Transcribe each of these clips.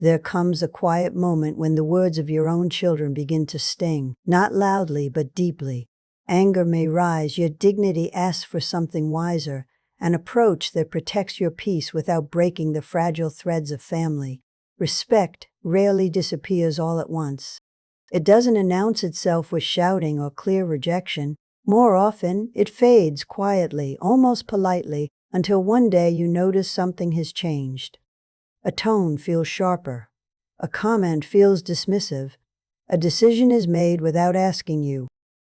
There comes a quiet moment when the words of your own children begin to sting, not loudly but deeply. Anger may rise, yet dignity asks for something wiser, an approach that protects your peace without breaking the fragile threads of family. Respect rarely disappears all at once. It doesn't announce itself with shouting or clear rejection. More often, it fades quietly, almost politely, until one day you notice something has changed. A tone feels sharper. A comment feels dismissive. A decision is made without asking you.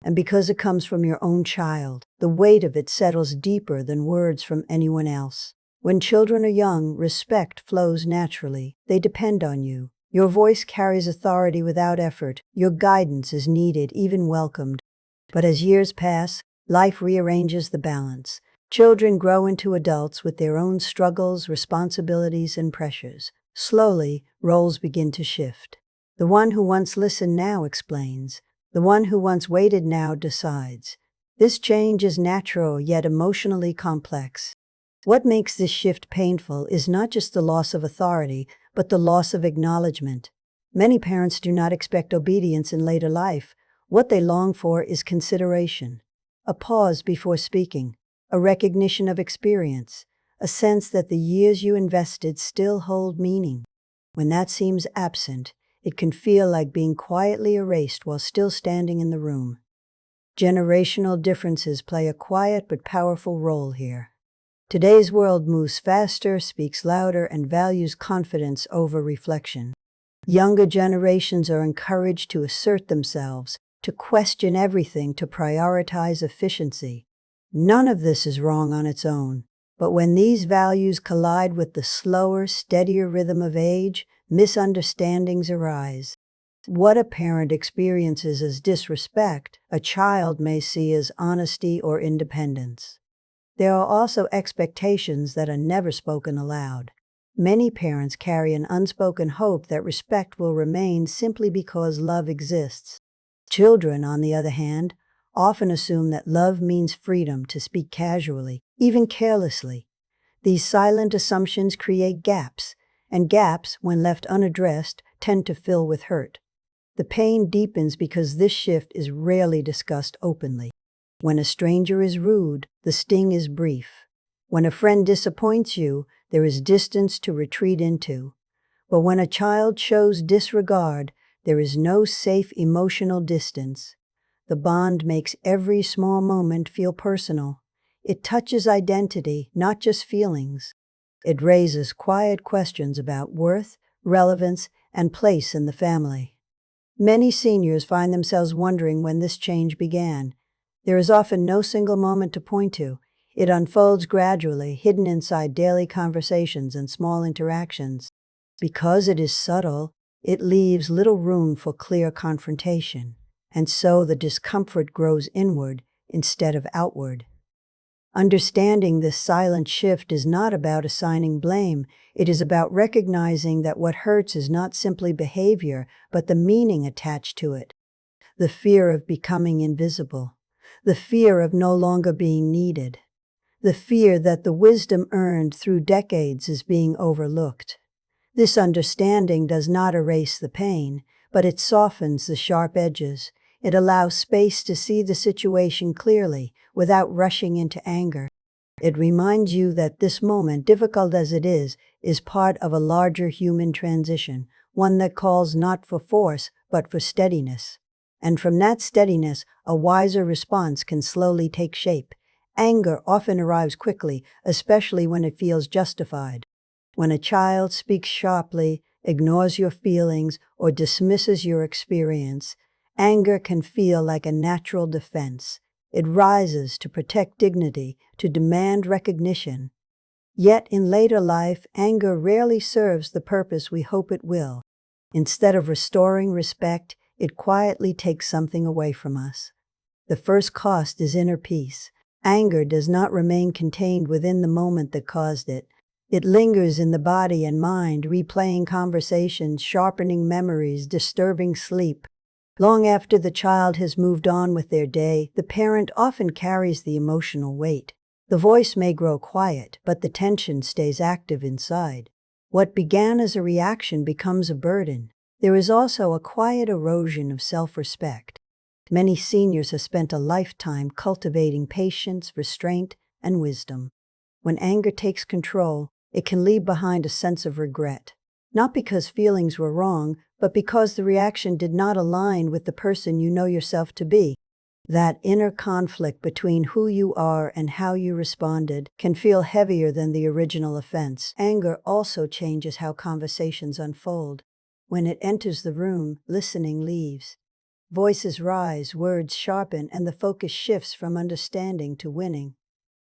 And because it comes from your own child, the weight of it settles deeper than words from anyone else. When children are young, respect flows naturally. They depend on you. Your voice carries authority without effort. Your guidance is needed, even welcomed. But as years pass, life rearranges the balance. Children grow into adults with their own struggles, responsibilities, and pressures. Slowly, roles begin to shift. The one who once listened now explains. The one who once waited now decides. This change is natural yet emotionally complex. What makes this shift painful is not just the loss of authority, but the loss of acknowledgement. Many parents do not expect obedience in later life. What they long for is consideration, a pause before speaking, a recognition of experience, a sense that the years you invested still hold meaning. When that seems absent, it can feel like being quietly erased while still standing in the room. Generational differences play a quiet but powerful role here. Today's world moves faster, speaks louder, and values confidence over reflection. Younger generations are encouraged to assert themselves, to question everything, to prioritize efficiency. None of this is wrong on its own, but when these values collide with the slower, steadier rhythm of age, misunderstandings arise. What a parent experiences as disrespect, a child may see as honesty or independence. There are also expectations that are never spoken aloud. Many parents carry an unspoken hope that respect will remain simply because love exists. Children, on the other hand, often assume that love means freedom to speak casually, even carelessly. These silent assumptions create gaps, and gaps, when left unaddressed, tend to fill with hurt. The pain deepens because this shift is rarely discussed openly. When a stranger is rude, the sting is brief. When a friend disappoints you, there is distance to retreat into. But when a child shows disregard, there is no safe emotional distance. The bond makes every small moment feel personal. It touches identity, not just feelings. It raises quiet questions about worth, relevance, and place in the family. Many seniors find themselves wondering when this change began. There is often no single moment to point to. It unfolds gradually, hidden inside daily conversations and small interactions. Because it is subtle, it leaves little room for clear confrontation, and so the discomfort grows inward instead of outward. Understanding this silent shift is not about assigning blame. It is about recognizing that what hurts is not simply behavior, but the meaning attached to it. The fear of becoming invisible. The fear of no longer being needed. The fear that the wisdom earned through decades is being overlooked. This understanding does not erase the pain, but it softens the sharp edges. It allows space to see the situation clearly, without rushing into anger. It reminds you that this moment, difficult as it is part of a larger human transition, one that calls not for force, but for steadiness. And from that steadiness, a wiser response can slowly take shape. Anger often arrives quickly, especially when it feels justified. When a child speaks sharply, ignores your feelings, or dismisses your experience, anger can feel like a natural defense. It rises to protect dignity, to demand recognition. Yet in later life, anger rarely serves the purpose we hope it will. Instead of restoring respect, it quietly takes something away from us. The first cost is inner peace. Anger does not remain contained within the moment that caused it. It lingers in the body and mind, replaying conversations, sharpening memories, disturbing sleep. Long after the child has moved on with their day, the parent often carries the emotional weight. The voice may grow quiet, but the tension stays active inside. What began as a reaction becomes a burden. There is also a quiet erosion of self-respect. Many seniors have spent a lifetime cultivating patience, restraint, and wisdom. When anger takes control, it can leave behind a sense of regret. Not because feelings were wrong, but because the reaction did not align with the person you know yourself to be. That inner conflict between who you are and how you responded can feel heavier than the original offense. Anger also changes how conversations unfold. When it enters the room, listening leaves. Voices rise, words sharpen, and the focus shifts from understanding to winning.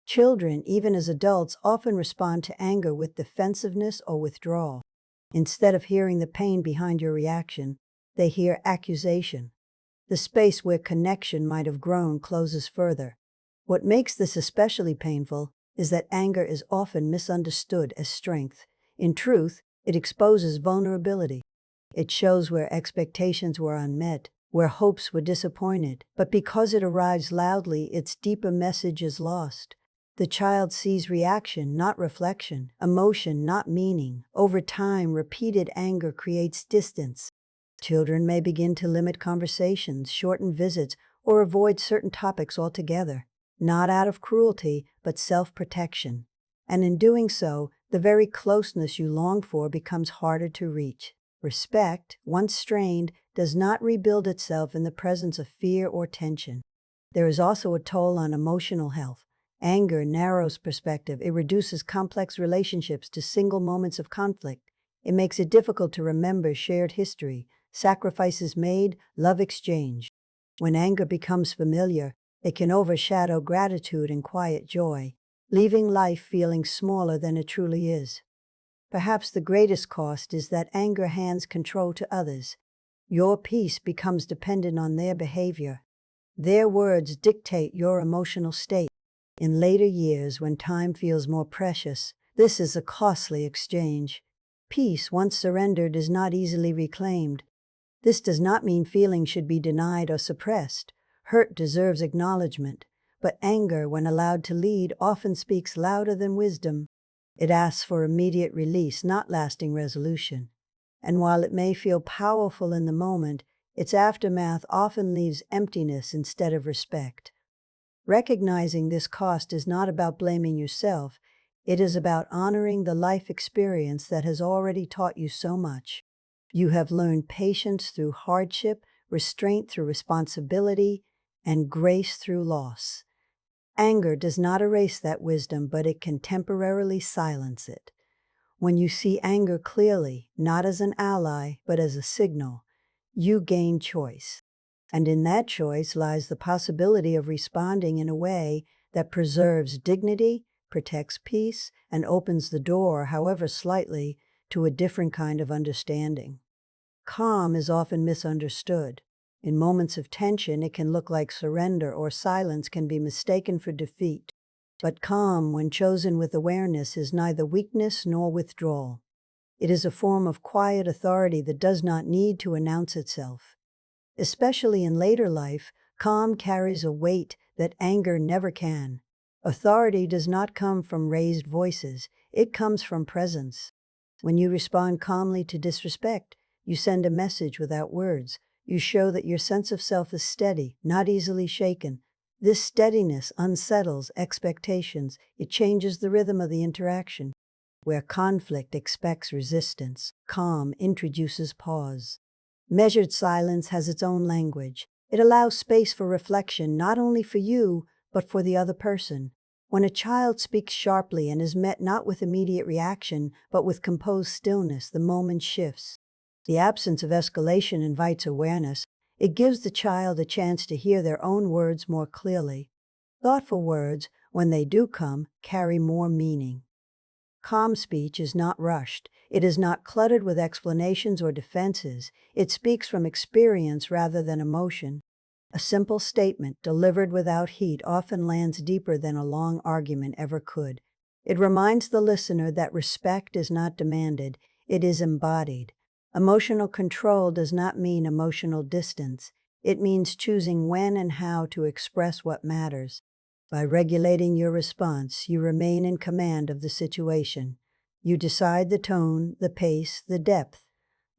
Children, even as adults, often respond to anger with defensiveness or withdrawal. Instead of hearing the pain behind your reaction, they hear accusation. The space where connection might have grown closes further. What makes this especially painful is that anger is often misunderstood as strength. In truth, it exposes vulnerability. It shows where expectations were unmet, where hopes were disappointed, but because it arrives loudly, its deeper message is lost. The child sees reaction, not reflection, emotion, not meaning. Over time, repeated anger creates distance. Children may begin to limit conversations, shorten visits, or avoid certain topics altogether, not out of cruelty, but self-protection. And in doing so, the very closeness you longed for becomes harder to reach. Respect, once strained, does not rebuild itself in the presence of fear or tension. There is also a toll on emotional health. Anger narrows perspective. It reduces complex relationships to single moments of conflict. It makes it difficult to remember shared history, sacrifices made, love exchanged. When anger becomes familiar, it can overshadow gratitude and quiet joy, leaving life feeling smaller than it truly is. Perhaps the greatest cost is that anger hands control to others. Your peace becomes dependent on their behavior. Their words dictate your emotional state. In later years, when time feels more precious, this is a costly exchange. Peace, once surrendered, is not easily reclaimed. This does not mean feelings should be denied or suppressed. Hurt deserves acknowledgement, but anger, when allowed to lead, often speaks louder than wisdom. It asks for immediate release, not lasting resolution. And while it may feel powerful in the moment, its aftermath often leaves emptiness instead of respect. Recognizing this cost is not about blaming yourself. It is about honoring the life experience that has already taught you so much. You have learned patience through hardship, restraint through responsibility, and grace through loss. Anger does not erase that wisdom, but it can temporarily silence it. When you see anger clearly, not as an ally, but as a signal, you gain choice. And in that choice lies the possibility of responding in a way that preserves dignity, protects peace, and opens the door, however slightly, to a different kind of understanding. Calm is often misunderstood. In moments of tension, it can look like surrender, or silence can be mistaken for defeat. But calm, when chosen with awareness, is neither weakness nor withdrawal. It is a form of quiet authority that does not need to announce itself. Especially in later life, calm carries a weight that anger never can. Authority does not come from raised voices, it comes from presence. When you respond calmly to disrespect, you send a message without words. You show that your sense of self is steady, not easily shaken. This steadiness unsettles expectations. It changes the rhythm of the interaction. Where conflict expects resistance, calm introduces pause. Measured silence has its own language. It allows space for reflection, not only for you, but for the other person. When a child speaks sharply and is met not with immediate reaction, but with composed stillness, the moment shifts. The absence of escalation invites awareness. It gives the child a chance to hear their own words more clearly. Thoughtful words, when they do come, carry more meaning. Calm speech is not rushed. It is not cluttered with explanations or defenses. It speaks from experience rather than emotion. A simple statement, delivered without heat, often lands deeper than a long argument ever could. It reminds the listener that respect is not demanded, it is embodied. Emotional control does not mean emotional distance. It means choosing when and how to express what matters. By regulating your response, you remain in command of the situation. You decide the tone, the pace, the depth.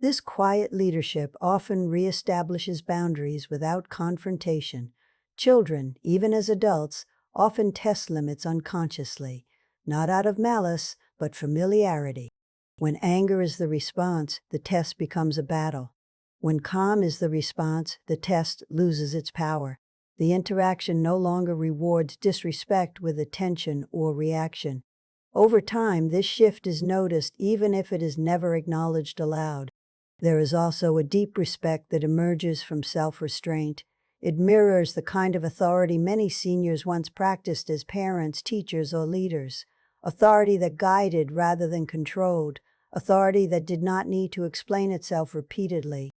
This quiet leadership often reestablishes boundaries without confrontation. Children, even as adults, often test limits unconsciously, not out of malice, but familiarity. When anger is the response, the test becomes a battle. When calm is the response, the test loses its power. The interaction no longer rewards disrespect with attention or reaction. Over time, this shift is noticed even if it is never acknowledged aloud. There is also a deep respect that emerges from self-restraint. It mirrors the kind of authority many seniors once practiced as parents, teachers, or leaders. Authority that guided rather than controlled. Authority that did not need to explain itself repeatedly.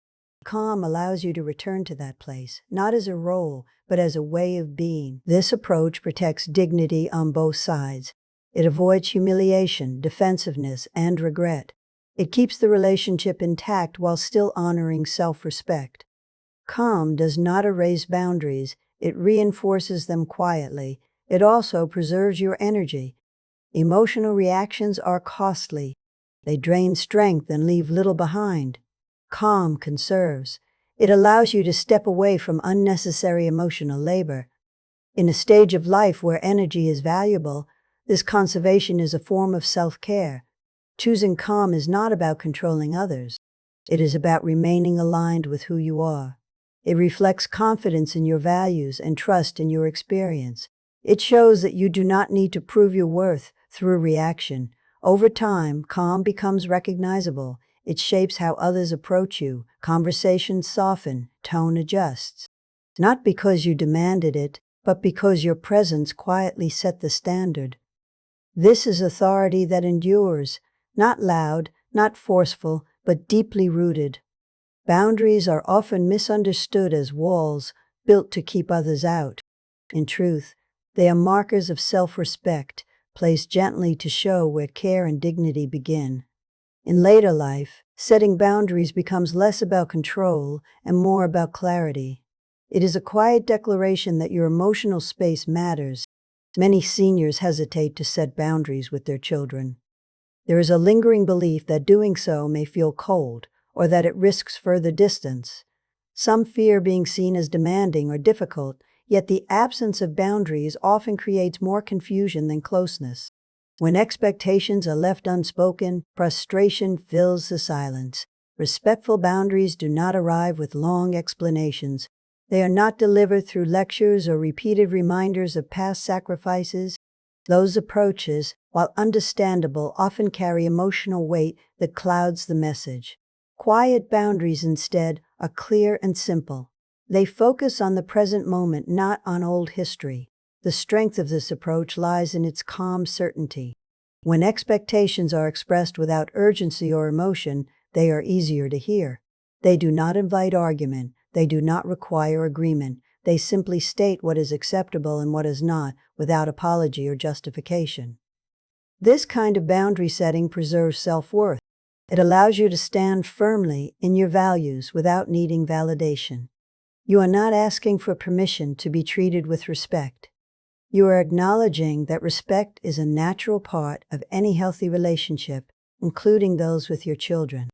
Calm allows you to return to that place, not as a role, but as a way of being. This approach protects dignity on both sides. It avoids humiliation, defensiveness, and regret. It keeps the relationship intact while still honoring self-respect. Calm does not erase boundaries, it reinforces them quietly. It also preserves your energy. Emotional reactions are costly. They drain strength and leave little behind. Calm conserves. It allows you to step away from unnecessary emotional labor. In a stage of life where energy is valuable, this conservation is a form of self-care. Choosing calm is not about controlling others. It is about remaining aligned with who you are. It reflects confidence in your values and trust in your experience. It shows that you do not need to prove your worth through reaction. Over time, calm becomes recognizable. It shapes how others approach you. Conversations soften, tone adjusts. Not because you demanded it, but because your presence quietly set the standard. This is authority that endures, not loud, not forceful, but deeply rooted. Boundaries are often misunderstood as walls built to keep others out. In truth, they are markers of self-respect, placed gently to show where care and dignity begin. In later life, setting boundaries becomes less about control and more about clarity. It is a quiet declaration that your emotional space matters. Many seniors hesitate to set boundaries with their children. There is a lingering belief that doing so may feel cold or that it risks further distance. Some fear being seen as demanding or difficult, yet the absence of boundaries often creates more confusion than closeness. When expectations are left unspoken, frustration fills the silence. Respectful boundaries do not arrive with long explanations. They are not delivered through lectures or repeated reminders of past sacrifices. Those approaches, while understandable, often carry emotional weight that clouds the message. Quiet boundaries, instead, are clear and simple. They focus on the present moment, not on old history. The strength of this approach lies in its calm certainty. When expectations are expressed without urgency or emotion, they are easier to hear. They do not invite argument. They do not require agreement. They simply state what is acceptable and what is not, without apology or justification. This kind of boundary setting preserves self-worth. It allows you to stand firmly in your values without needing validation. You are not asking for permission to be treated with respect. You are acknowledging that respect is a natural part of any healthy relationship, including those with your children.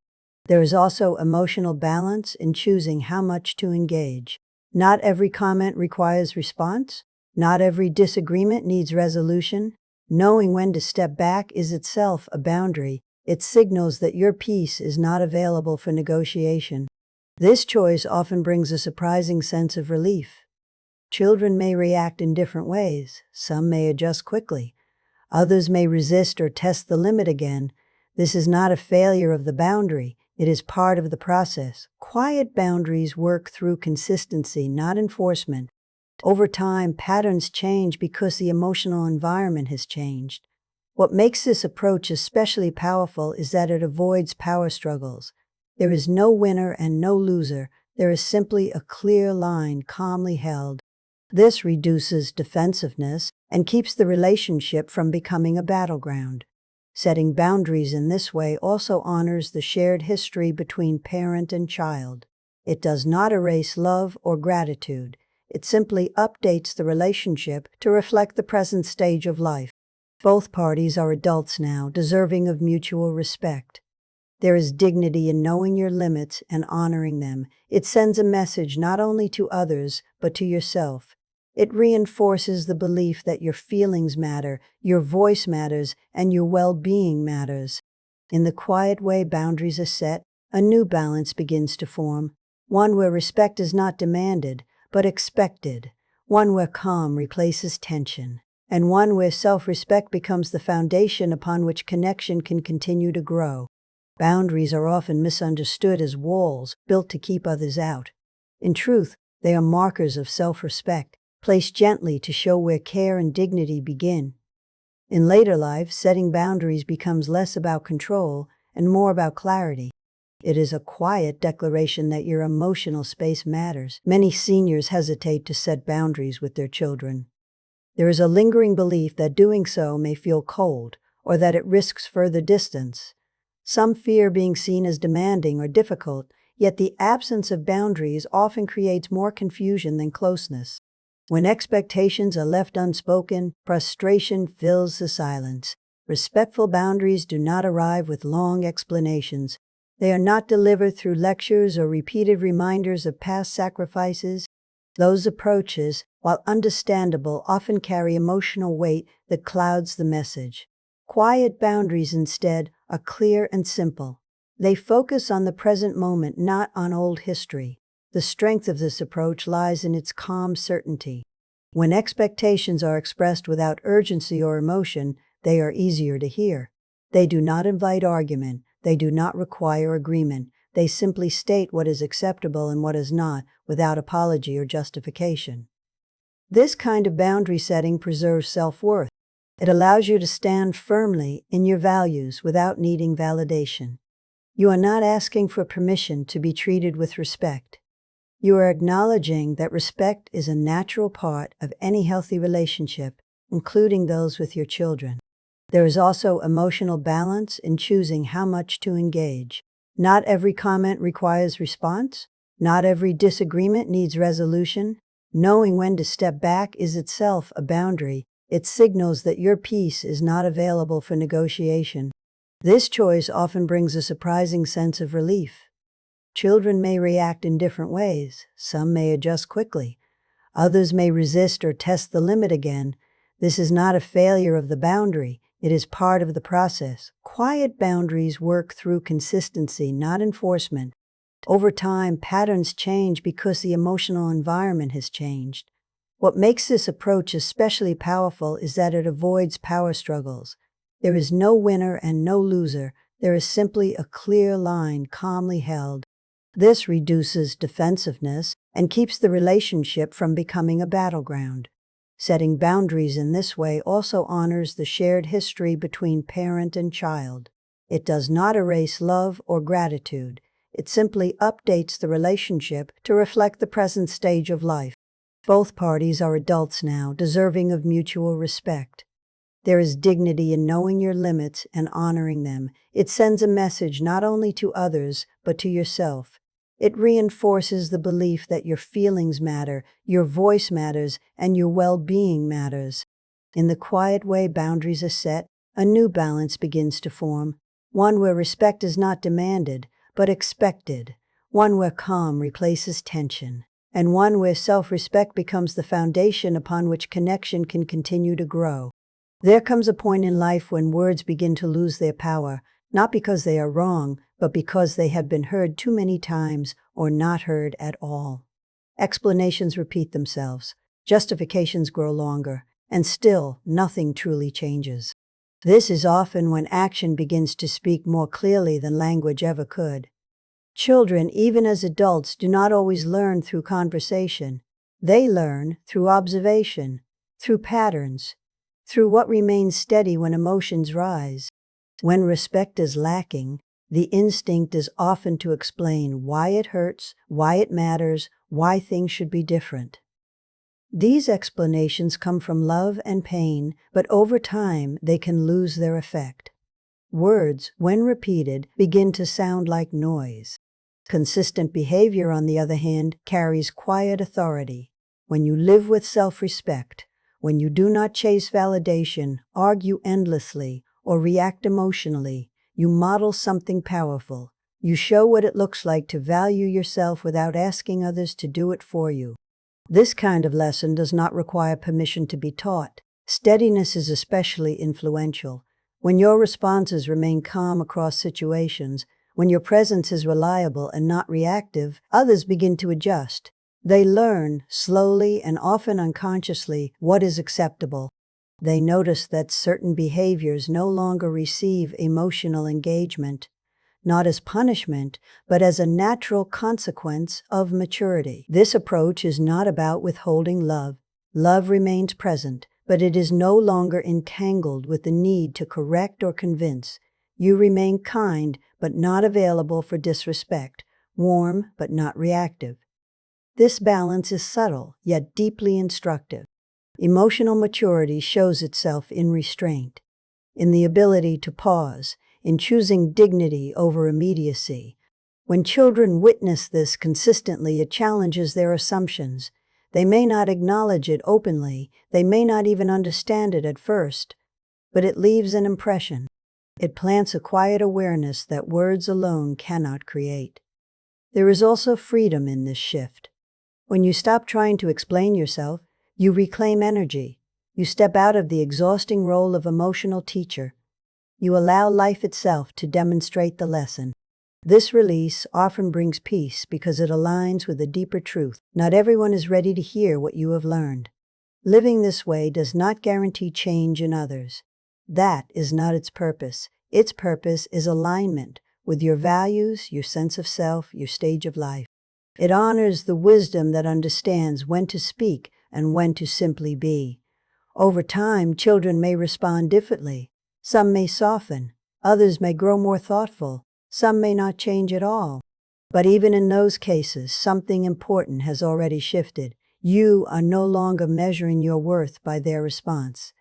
There is also emotional balance in choosing how much to engage. Not every comment requires response. Not every disagreement needs resolution. Knowing when to step back is itself a boundary. It signals that your peace is not available for negotiation. This choice often brings a surprising sense of relief. Children may react in different ways. Some may adjust quickly. Others may resist or test the limit again. This is not a failure of the boundary. It is part of the process. Quiet boundaries work through consistency, not enforcement. Over time, patterns change because the emotional environment has changed. What makes this approach especially powerful is that it avoids power struggles. There is no winner and no loser. There is simply a clear line calmly held. This reduces defensiveness and keeps the relationship from becoming a battleground. Setting boundaries in this way also honors the shared history between parent and child. It does not erase love or gratitude. It simply updates the relationship to reflect the present stage of life. Both parties are adults now, deserving of mutual respect. There is dignity in knowing your limits and honoring them. It sends a message not only to others, but to yourself. It reinforces the belief that your feelings matter, your voice matters, and your well-being matters. In the quiet way boundaries are set, a new balance begins to form, one where respect is not demanded, but expected, one where calm replaces tension, and one where self-respect becomes the foundation upon which connection can continue to grow. Boundaries are often misunderstood as walls built to keep others out. In truth, they are markers of self-respect, placed gently to show where care and dignity begin. In later life, setting boundaries becomes less about control and more about clarity. It is a quiet declaration that your emotional space matters. Many seniors hesitate to set boundaries with their children. There is a lingering belief that doing so may feel cold or that it risks further distance. Some fear being seen as demanding or difficult, yet the absence of boundaries often creates more confusion than closeness. When expectations are left unspoken, frustration fills the silence. Respectful boundaries do not arrive with long explanations. They are not delivered through lectures or repeated reminders of past sacrifices. Those approaches, while understandable, often carry emotional weight that clouds the message. Quiet boundaries, instead, are clear and simple. They focus on the present moment, not on old history. The strength of this approach lies in its calm certainty. When expectations are expressed without urgency or emotion, they are easier to hear. They do not invite argument. They do not require agreement. They simply state what is acceptable and what is not, without apology or justification. This kind of boundary setting preserves self-worth. It allows you to stand firmly in your values without needing validation. You are not asking for permission to be treated with respect. You are acknowledging that respect is a natural part of any healthy relationship, including those with your children. There is also emotional balance in choosing how much to engage. Not every comment requires response. Not every disagreement needs resolution. Knowing when to step back is itself a boundary. It signals that your peace is not available for negotiation. This choice often brings a surprising sense of relief. Children may react in different ways. Some may adjust quickly. Others may resist or test the limit again. This is not a failure of the boundary. It is part of the process. Quiet boundaries work through consistency, not enforcement. Over time, patterns change because the emotional environment has changed. What makes this approach especially powerful is that it avoids power struggles. There is no winner and no loser. There is simply a clear line calmly held. This reduces defensiveness and keeps the relationship from becoming a battleground. Setting boundaries in this way also honors the shared history between parent and child. It does not erase love or gratitude. It simply updates the relationship to reflect the present stage of life. Both parties are adults now, deserving of mutual respect. There is dignity in knowing your limits and honoring them. It sends a message not only to others, but to yourself. It reinforces the belief that your feelings matter, your voice matters, and your well-being matters. In the quiet way boundaries are set, a new balance begins to form, one where respect is not demanded, but expected, one where calm replaces tension, and one where self-respect becomes the foundation upon which connection can continue to grow. There comes a point in life when words begin to lose their power, not because they are wrong, but because they have been heard too many times or not heard at all. Explanations repeat themselves, justifications grow longer, and still nothing truly changes. This is often when action begins to speak more clearly than language ever could. Children, even as adults, do not always learn through conversation. They learn through observation, through patterns, through what remains steady when emotions rise. When respect is lacking, the instinct is often to explain why it hurts, why it matters, why things should be different. These explanations come from love and pain, but over time they can lose their effect. Words, when repeated, begin to sound like noise. Consistent behavior, on the other hand, carries quiet authority. When you live with self-respect, When you do not chase validation, argue endlessly, or react emotionally, you model something powerful. You show what it looks like to value yourself without asking others to do it for you. This kind of lesson does not require permission to be taught. Steadiness is especially influential. When your responses remain calm across situations, when your presence is reliable and not reactive, others begin to adjust. They learn, slowly and often unconsciously, what is acceptable. They notice that certain behaviors no longer receive emotional engagement, not as punishment, but as a natural consequence of maturity. This approach is not about withholding love. Love remains present, but it is no longer entangled with the need to correct or convince. You remain kind, but not available for disrespect, warm, but not reactive. This balance is subtle, yet deeply instructive. Emotional maturity shows itself in restraint, in the ability to pause, in choosing dignity over immediacy. When children witness this consistently, it challenges their assumptions. They may not acknowledge it openly, they may not even understand it at first, but it leaves an impression. It plants a quiet awareness that words alone cannot create. There is also freedom in this shift. When you stop trying to explain yourself, you reclaim energy. You step out of the exhausting role of emotional teacher. You allow life itself to demonstrate the lesson. This release often brings peace because it aligns with a deeper truth. Not everyone is ready to hear what you have learned. Living this way does not guarantee change in others. That is not its purpose. Its purpose is alignment with your values, your sense of self, your stage of life. It honors the wisdom that understands when to speak and when to simply be. Over time, children may respond differently. Some may soften, others may grow more thoughtful, some may not change at all. But even in those cases, something important has already shifted. You are no longer measuring your worth by their response.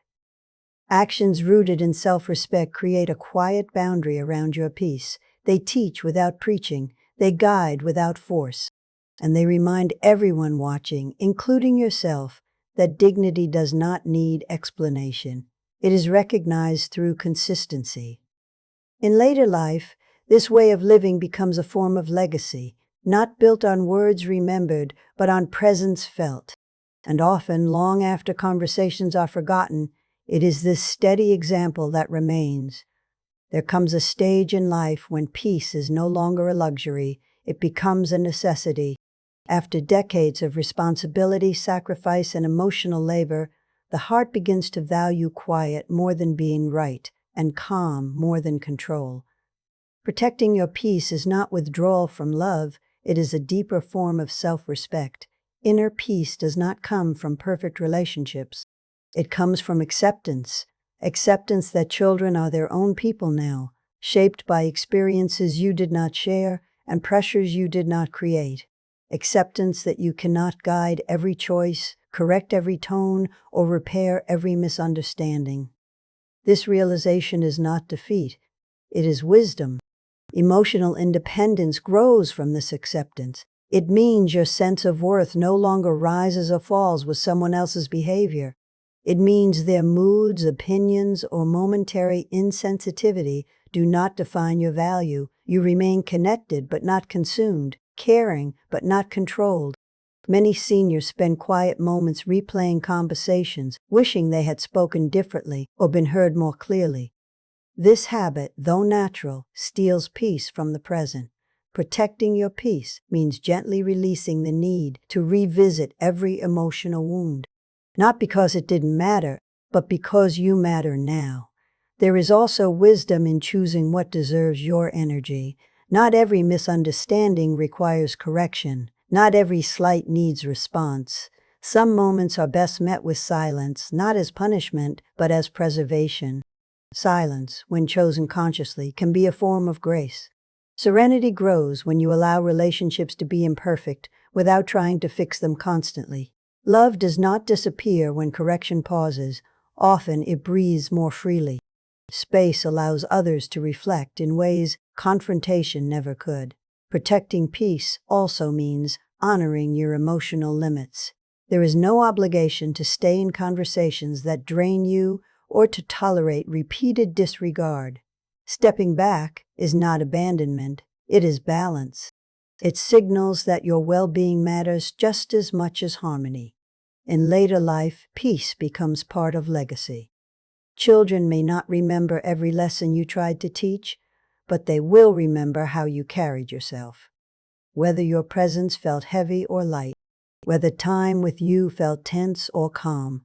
Actions rooted in self-respect create a quiet boundary around your peace. They teach without preaching, they guide without force, and they remind everyone watching, including yourself, that dignity does not need explanation. It is recognized through consistency. In later life, this way of living becomes a form of legacy, not built on words remembered, but on presence felt. And often, long after conversations are forgotten, it is this steady example that remains. There comes a stage in life when peace is no longer a luxury, it becomes a necessity. After decades of responsibility, sacrifice, and emotional labor, the heart begins to value quiet more than being right, and calm more than control. Protecting your peace is not withdrawal from love, it is a deeper form of self-respect. Inner peace does not come from perfect relationships. It comes from acceptance that children are their own people now, shaped by experiences you did not share and pressures you did not create. Acceptance that you cannot guide every choice, correct every tone, or repair every misunderstanding. This realization is not defeat, it is wisdom. Emotional independence grows from this acceptance. It means your sense of worth no longer rises or falls with someone else's behavior. It means their moods, opinions, or momentary insensitivity do not define your value. You remain connected but not consumed, caring but not controlled. Many seniors spend quiet moments replaying conversations, wishing they had spoken differently or been heard more clearly. This habit, though natural, steals peace from the present. Protecting your peace means gently releasing the need to revisit every emotional wound. Not because it didn't matter, but because you matter now. There is also wisdom in choosing what deserves your energy. Not every misunderstanding requires correction. Not every slight needs response. Some moments are best met with silence, not as punishment, but as preservation. Silence, when chosen consciously, can be a form of grace. Serenity grows when you allow relationships to be imperfect without trying to fix them constantly. Love does not disappear when correction pauses. Often it breathes more freely. Space allows others to reflect in ways confrontation never could. Protecting peace also means honoring your emotional limits. There is no obligation to stay in conversations that drain you or to tolerate repeated disregard. Stepping back is not abandonment, it is balance. It signals that your well-being matters just as much as harmony. In later life, peace becomes part of legacy. Children may not remember every lesson you tried to teach, but they will remember how you carried yourself. Whether your presence felt heavy or light, whether time with you felt tense or calm.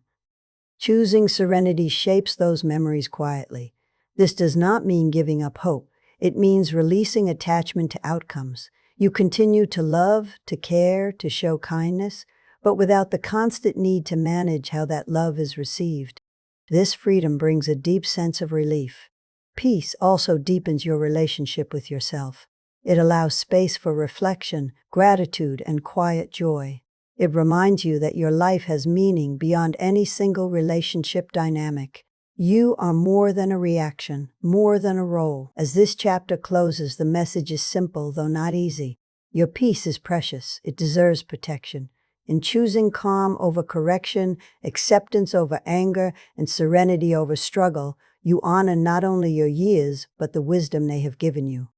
Choosing serenity shapes those memories quietly. This does not mean giving up hope. It means releasing attachment to outcomes. You continue to love, to care, to show kindness, but without the constant need to manage how that love is received. This freedom brings a deep sense of relief. Peace also deepens your relationship with yourself. It allows space for reflection, gratitude, and quiet joy. It reminds you that your life has meaning beyond any single relationship dynamic. You are more than a reaction, more than a role. As this chapter closes, the message is simple, though not easy. Your peace is precious. It deserves protection. In choosing calm over correction, acceptance over anger, and serenity over struggle, you honor not only your years, but the wisdom they have given you.